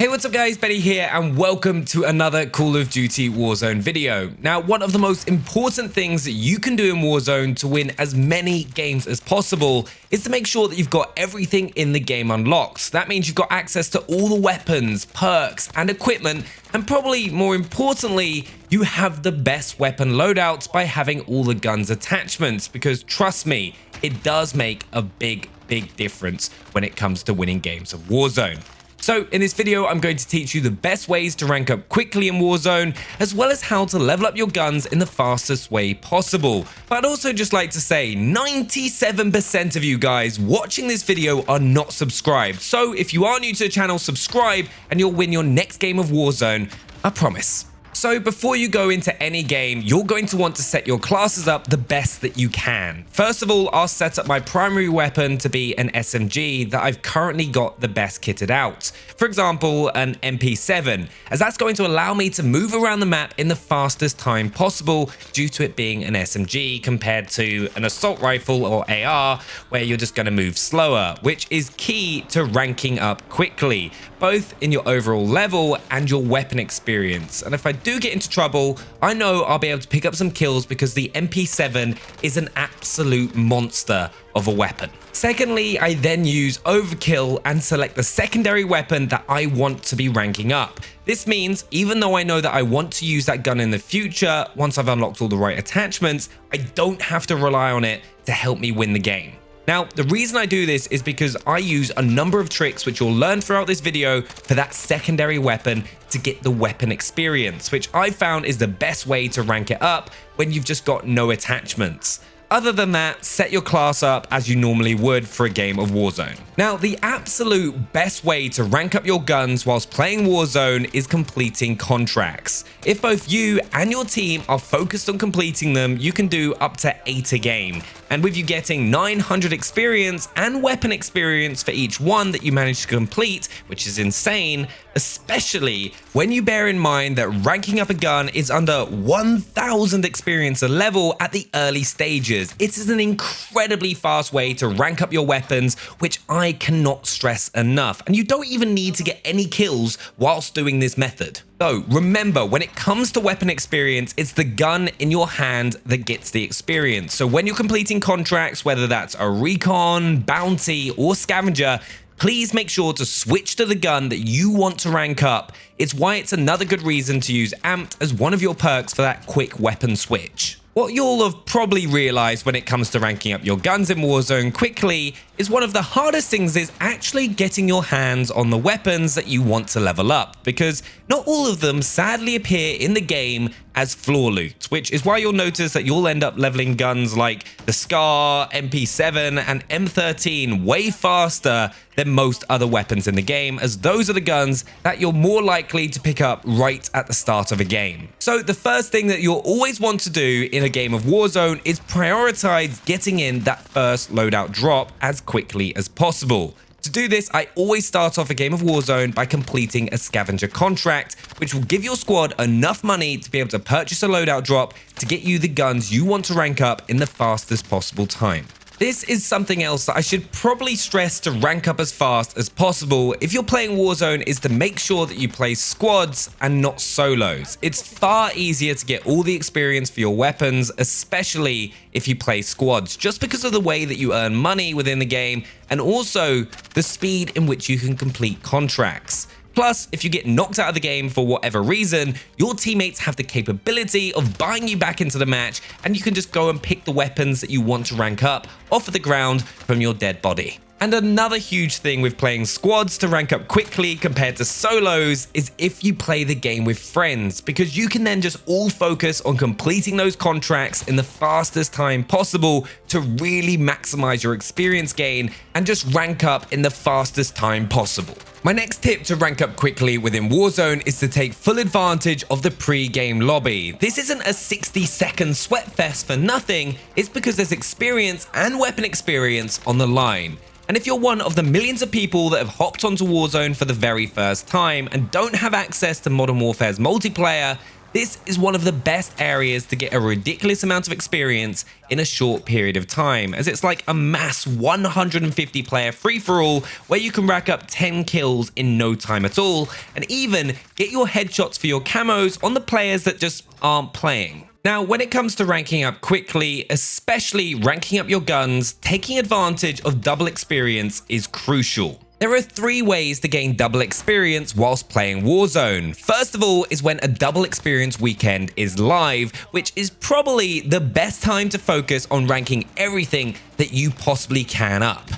Hey, what's up guys, Benny here and welcome to another Call of Duty Warzone video. Now, one of the most important things that you can do in Warzone to win as many games as possible is to make sure that you've got everything in the game unlocked. That means you've got access to all the weapons, perks and equipment, and probably more importantly, you have the best weapon loadouts by having all the guns attachments, because trust me, it does make a big difference when it comes to winning games of Warzone. So in this video, I'm going to teach you the best ways to rank up quickly in Warzone, as well as how to level up your guns in the fastest way possible. But I'd also just like to say 97% of you guys watching this video are not subscribed. So if you are new to the channel, subscribe and you'll win your next game of Warzone, I promise. So before you go into any game, you're going to want to set your classes up the best that you can. First of all, I'll set up my primary weapon to be an SMG that I've currently got the best kitted out. For example, an MP7, as that's going to allow me to move around the map in the fastest time possible due to it being an SMG compared to an assault rifle or AR where you're just going to move slower, which is key to ranking up quickly, both in your overall level and your weapon experience. And if I do get into trouble, I know I'll be able to pick up some kills because the MP7 is an absolute monster of a weapon. Secondly, I then use overkill and select the secondary weapon that I want to be ranking up. This means even though I know that I want to use that gun in the future, once I've unlocked all the right attachments, I don't have to rely on it to help me win the game. Now, the reason I do this is because I use a number of tricks which you'll learn throughout this video for that secondary weapon to get the weapon experience, which I found is the best way to rank it up when you've just got no attachments. Other than that, set your class up as you normally would for a game of Warzone. Now, the absolute best way to rank up your guns whilst playing Warzone is completing contracts. If both you and your team are focused on completing them, you can do up to 8 a game. And with you getting 900 experience and weapon experience for each one that you manage to complete, which is insane, especially when you bear in mind that ranking up a gun is under 1000 experience a level at the early stages. It is an incredibly fast way to rank up your weapons, which I cannot stress enough. And you don't even need to get any kills whilst doing this method. So remember, when it comes to weapon experience, it's the gun in your hand that gets the experience. So when you're completing contracts, whether that's a recon, bounty, or scavenger, please make sure to switch to the gun that you want to rank up. It's why it's another good reason to use Amped as one of your perks for that quick weapon switch. What you'll have probably realized when it comes to ranking up your guns in Warzone quickly is one of the hardest things is actually getting your hands on the weapons that you want to level up, because not all of them sadly appear in the game as floor loot, which is why you'll notice that you'll end up leveling guns like the SCAR, MP7 and M13 way faster than most other weapons in the game, as those are the guns that you're more likely to pick up right at the start of a game. So the first thing that you'll always want to do in a game of Warzone is prioritize getting in that first loadout drop as quickly as possible. To do this, I always start off a game of Warzone by completing a scavenger contract, which will give your squad enough money to be able to purchase a loadout drop to get you the guns you want to rank up in the fastest possible time. This is something else that I should probably stress to rank up as fast as possible if you're playing Warzone, is to make sure that you play squads and not solos. It's far easier to get all the experience for your weapons, especially if you play squads, just because of the way that you earn money within the game and also the speed in which you can complete contracts. Plus, if you get knocked out of the game for whatever reason, your teammates have the capability of buying you back into the match, and you can just go and pick the weapons that you want to rank up off of the ground from your dead body. And another huge thing with playing squads to rank up quickly compared to solos is if you play the game with friends, because you can then just all focus on completing those contracts in the fastest time possible to really maximize your experience gain and just rank up in the fastest time possible. My next tip to rank up quickly within Warzone is to take full advantage of the pre-game lobby. This isn't a 60-second sweat fest for nothing, it's because there's experience and weapon experience on the line. And if you're one of the millions of people that have hopped onto Warzone for the very first time and don't have access to Modern Warfare's multiplayer, This is one of the best areas to get a ridiculous amount of experience in a short period of time, as it's like a mass 150 player free-for-all where you can rack up 10 kills in no time at all, and even get your headshots for your camos on the players that just aren't playing. Now, when it comes to ranking up quickly, especially ranking up your guns, taking advantage of double experience is crucial. There are 3 ways to gain double experience whilst playing Warzone. First of all is when a double experience weekend is live, which is probably the best time to focus on ranking everything that you possibly can up.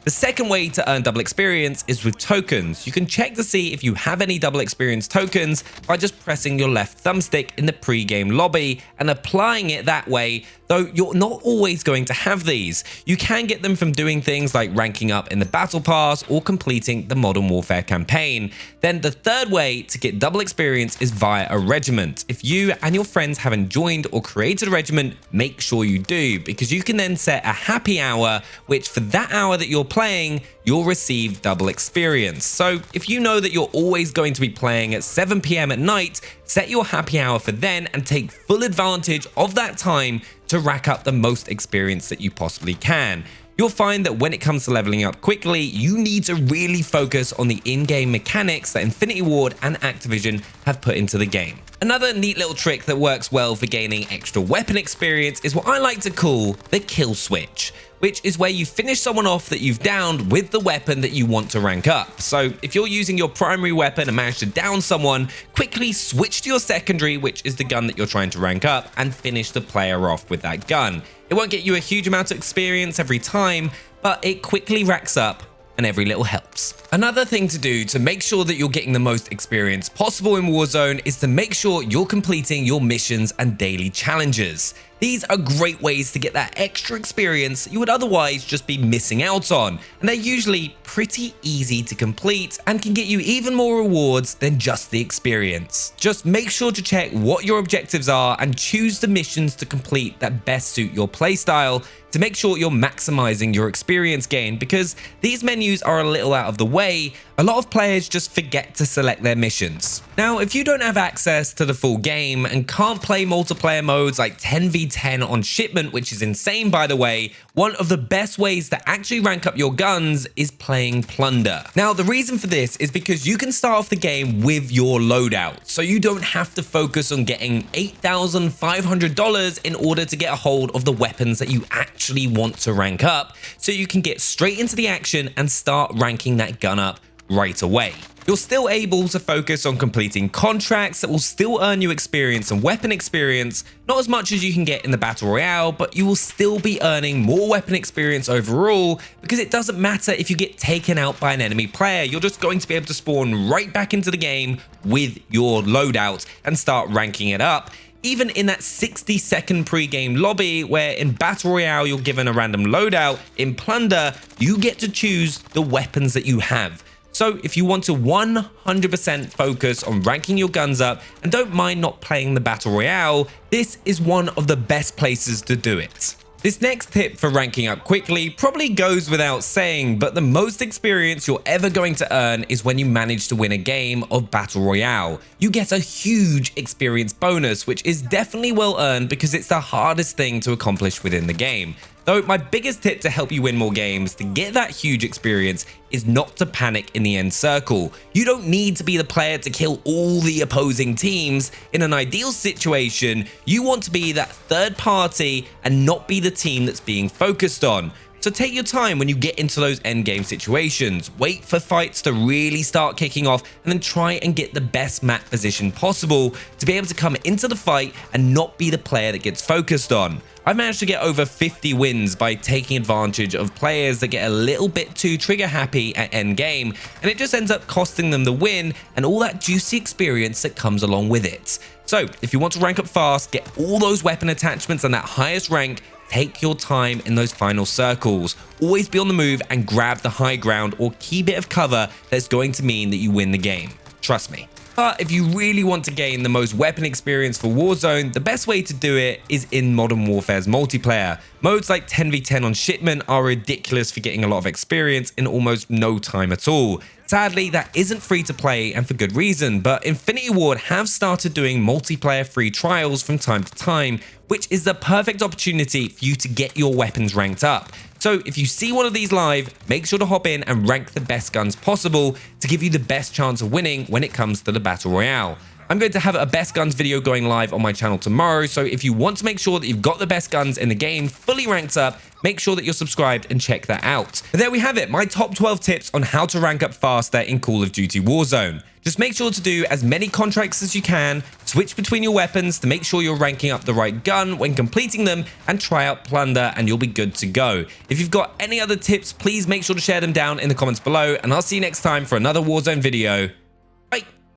The second way to earn double experience is with tokens. You can check to see if you have any double experience tokens by just pressing your left thumbstick in the pre-game lobby and applying it that way, though you're not always going to have these. You can get them from doing things like ranking up in the battle pass or completing the Modern Warfare campaign. Then the third way to get double experience is via a regiment. If you and your friends haven't joined or created a regiment, make sure you do, because you can then set a happy hour, which for that hour that you're playing, you'll receive double experience. So if you know that you're always going to be playing at 7 PM at night, set your happy hour for then and take full advantage of that time to rack up the most experience that you possibly can. You'll find that when it comes to leveling up quickly, you need to really focus on the in-game mechanics that Infinity Ward and Activision have put into the game. Another neat little trick that works well for gaining extra weapon experience is what I like to call the kill switch, which is where you finish someone off that you've downed with the weapon that you want to rank up. So if you're using your primary weapon and manage to down someone, quickly switch to your secondary, which is the gun that you're trying to rank up, and finish the player off with that gun. It won't get you a huge amount of experience every time, but it quickly racks up and every little helps. Another thing to do to make sure that you're getting the most experience possible in Warzone is to make sure you're completing your missions and daily challenges. These are great ways to get that extra experience you would otherwise just be missing out on, and they're usually pretty easy to complete and can get you even more rewards than just the experience. Just make sure to check what your objectives are and choose the missions to complete that best suit your playstyle to make sure you're maximizing your experience gain, because these menus are a little out of the way. A lot of players just forget to select their missions. Now, if you don't have access to the full game and can't play multiplayer modes like 10v10 on shipment, which is insane by the way, one of the best ways to actually rank up your guns is playing Plunder. Now, the reason for this is because you can start off the game with your loadout, so you don't have to focus on getting $8,500 in order to get a hold of the weapons that you actually want to rank up, so you can get straight into the action and start ranking that gun up right away. You're still able to focus on completing contracts that will still earn you experience and weapon experience, not as much as you can get in the Battle Royale, but you will still be earning more weapon experience overall, because it doesn't matter if you get taken out by an enemy player, you're just going to be able to spawn right back into the game with your loadout and start ranking it up. Even in that 60-second pre-game lobby, where in Battle Royale you're given a random loadout, in Plunder you get to choose the weapons that you have. So if you want to 100% focus on ranking your guns up and don't mind not playing the Battle Royale, this is one of the best places to do it. This next tip for ranking up quickly probably goes without saying, but the most experience you're ever going to earn is when you manage to win a game of Battle Royale. You get a huge experience bonus, which is definitely well earned because it's the hardest thing to accomplish within the game. Though my biggest tip to help you win more games to get that huge experience is not to panic in the end circle. You don't need to be the player to kill all the opposing teams. In an ideal situation, you want to be that third party and not be the team that's being focused on. So take your time when you get into those endgame situations. Wait for fights to really start kicking off and then try and get the best map position possible to be able to come into the fight and not be the player that gets focused on. I've managed to get over 50 wins by taking advantage of players that get a little bit too trigger happy at endgame, and it just ends up costing them the win and all that juicy experience that comes along with it. So if you want to rank up fast, get all those weapon attachments and that highest rank, take your time in those final circles. Always be on the move and grab the high ground or key bit of cover that's going to mean that you win the game. Trust me. But if you really want to gain the most weapon experience for Warzone, the best way to do it is in Modern Warfare's multiplayer. Modes like 10v10 on Shipment are ridiculous for getting a lot of experience in almost no time at all. Sadly, that isn't free to play and for good reason, but Infinity Ward have started doing multiplayer free trials from time to time, which is the perfect opportunity for you to get your weapons ranked up. So if you see one of these live, make sure to hop in and rank the best guns possible to give you the best chance of winning when it comes to the Battle Royale. I'm going to have a best guns video going live on my channel tomorrow, so if you want to make sure that you've got the best guns in the game fully ranked up, make sure that you're subscribed and check that out. And there we have it, my top 12 tips on how to rank up faster in Call of Duty Warzone. Just make sure to do as many contracts as you can, switch between your weapons to make sure you're ranking up the right gun when completing them, and try out Plunder and you'll be good to go. If you've got any other tips, please make sure to share them down in the comments below, and I'll see you next time for another Warzone video.